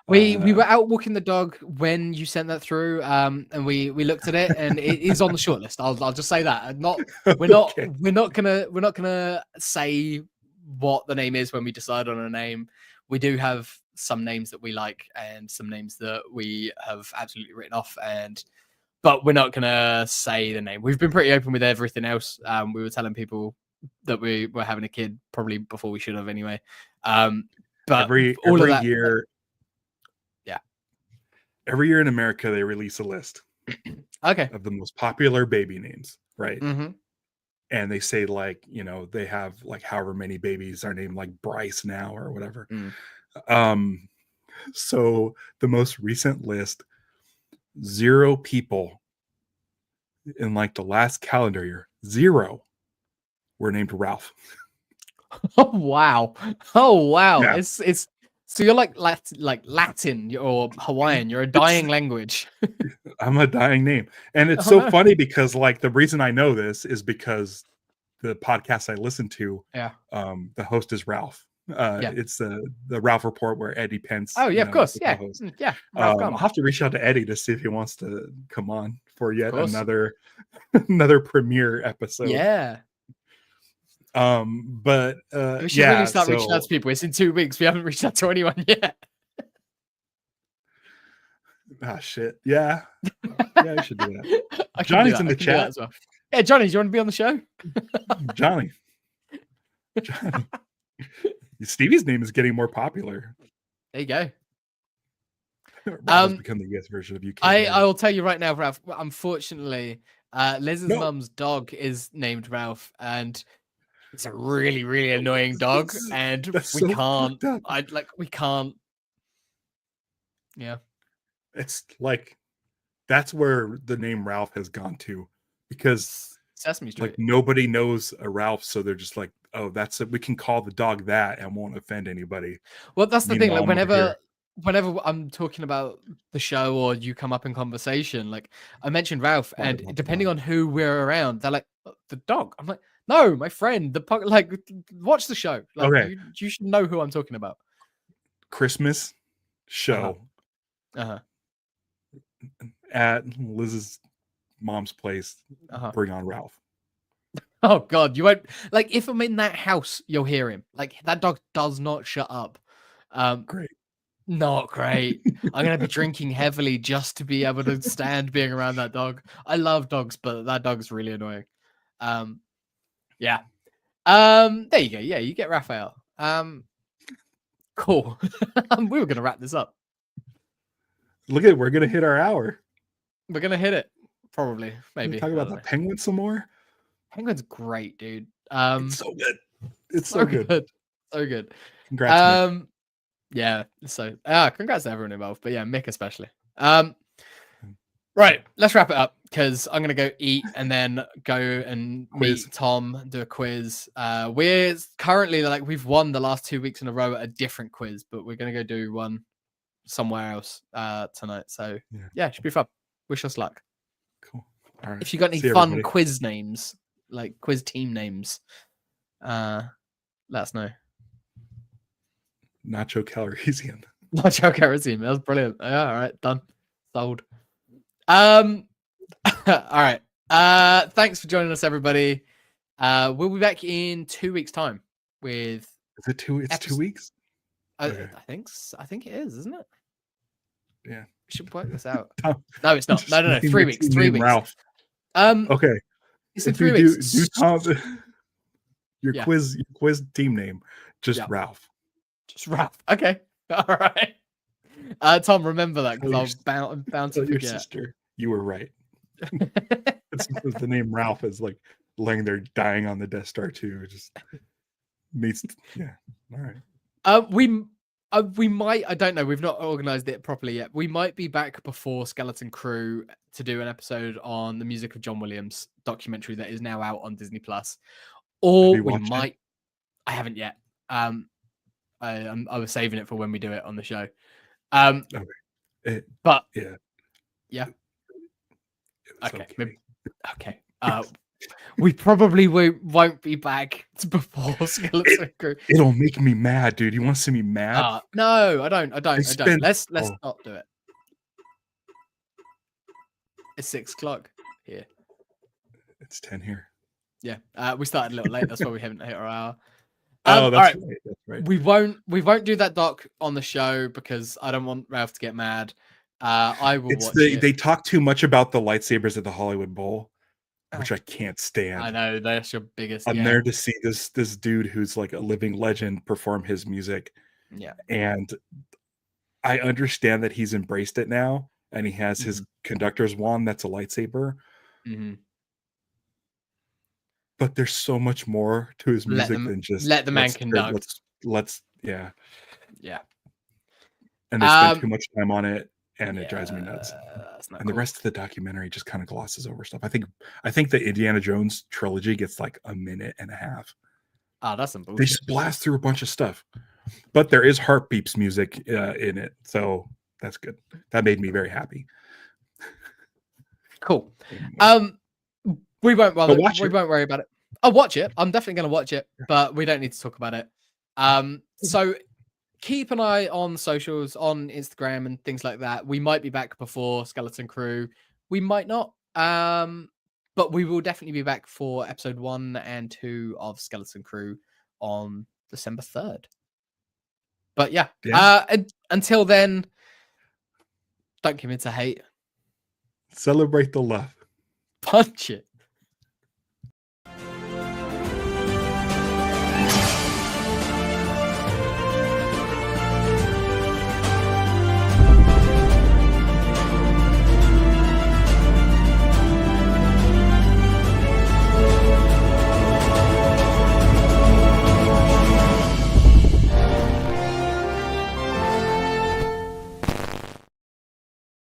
We were out walking the dog when you sent that through, and we looked at it, and it is on the shortlist. I'll just say that. We're not gonna say what the name is when we decide on a name. We do have some names that we like and some names that we have absolutely written off, but we're not gonna say the name. We've been pretty open with everything else. We were telling people that we were having a kid probably before we should have anyway. But every year. Every year in America, they release a list of the most popular baby names, right? Mm-hmm. And they say, like, they have like however many babies are named like Bryce now or whatever. So the most recent list, 0 people in like the last calendar year, 0 were named Ralph. Oh wow! Yeah. It's so you're like Latin or Hawaiian. You're a dying language. I'm a dying name. And it's funny because like the reason I know this is because the podcast I listen to, the host is Ralph. It's the Ralph Report where Eddie Pence. Oh yeah, of course. Yeah. I'll have to reach out to Eddie to see if he wants to come on for yet another premiere episode. Yeah. But we should really start reaching out to people. It's in 2 weeks. We haven't reached out to anyone yet. Ah, shit. Yeah. Yeah, I should do that. Johnny's in the chat as well. Yeah, Johnny, do you want to be on the show? Johnny. Stevie's name is getting more popular. There you go. Ralph's become the US version of UK. I will tell you right now, Ralph. Unfortunately, Liz's mum's dog is named Ralph, and it's a really, really annoying dog, and we can't. We can't. Yeah. It's like that's where the name Ralph has gone to, because Sesame Street. Like nobody knows a Ralph, so they're just like, oh, that's it. We can call the dog that and won't offend anybody. Well, that's the thing. Like whenever I'm talking about the show or you come up in conversation, like I mentioned Ralph, and depending on who we're around, they're like, the dog. I'm like, no, my friend, like watch the show. Like, okay, you should know who I'm talking about. Christmas show at Liz's mom's place. Bring on Ralph. Oh God, you won't. Like if I'm in that house, you'll hear him. Like that dog does not shut up. Great. Not great. I'm gonna be drinking heavily just to be able to stand being around that dog. I love dogs, but that dog's really annoying. Yeah. There you go. Yeah, you get Raphael. Cool. We were gonna wrap this up. Look at, we're gonna hit our hour. We're gonna hit it. Probably. Can we Maybe. talk I about don't the know. Penguin some more. Penguin's great, dude. It's so good. It's so good. So good. Congrats, Mick. Yeah. So congrats to everyone involved, but yeah, Mick especially. Right, let's wrap it up because I'm gonna go eat and then go and Quiz. meet Tom, do a quiz. We're currently like we've won the last 2 weeks in a row at a different quiz, but we're gonna go do one somewhere else tonight. So yeah, it should be fun. Wish us luck. Cool. All right. If you got any See fun everybody. quiz names, like quiz team names, let us know. Nacho Calrissian. Nacho Kerosene. That was brilliant. Yeah, all right, done. Sold. All right. Thanks for joining us, everybody. We'll be back in 2 weeks' time with Is it 2? It's 2 weeks? Okay. I think it is, isn't it? Yeah. We should work this out. Tom, No, it's not. just No. name 3 your weeks. team 3 name weeks. Ralph. Okay. It's in If 3 you weeks. do Tom, your Yeah. quiz team name, just Yeah. Ralph. Just Ralph. Okay. All right. Tom, remember that because I'm bound Tell to your forget. sister you were right. It's because the name Ralph is like laying there dying on the Death Star too. It just needs. Yeah. All right. We might. I don't know. We've not organized it properly yet. We might be back before Skeleton Crew to do an episode on the music of John Williams documentary that is now out on Disney Plus, or you we watched it? might. I haven't yet. I was saving it for when we do it on the show. But Yeah. yeah. It's Okay. Okay. We probably won't be back before Skeleton Crew. It'll make me mad, dude. You want to see me mad? No, I don't. I don't. Let's oh. not do it. It's 6 o'clock here. It's 10 here. Yeah. We started a little late. That's why we haven't hit our hour. Oh, that's all right. That's right. We won't do that doc on the show because I don't want Ralph to get mad. I will watch it. They talk too much about the lightsabers at the Hollywood Bowl, which I can't stand. I know that's your biggest. I'm there to see this dude who's like a living legend perform his music. Yeah. And I understand that he's embraced it now and he has his conductor's wand that's a lightsaber. Mm-hmm. But there's so much more to his music than just let the man conduct. Let's Yeah. And they spend too much time on it and it drives me nuts. And the rest of the documentary just kind of glosses over stuff. I think the Indiana Jones trilogy gets like a minute and a half. Oh, that's some bullshit. They just blast through a bunch of stuff. But there is Heart Beeps music in it. So that's good. That made me very happy. Cool. We won't worry about it. I'll watch it. I'm definitely going to watch it, but we don't need to talk about it. So keep an eye on socials, on Instagram and things like that. We might be back before Skeleton Crew. We might not. But we will definitely be back for episode 1 and 2 of Skeleton Crew on December 3rd. But yeah. Until then, don't give in to hate. Celebrate the love. Punch it.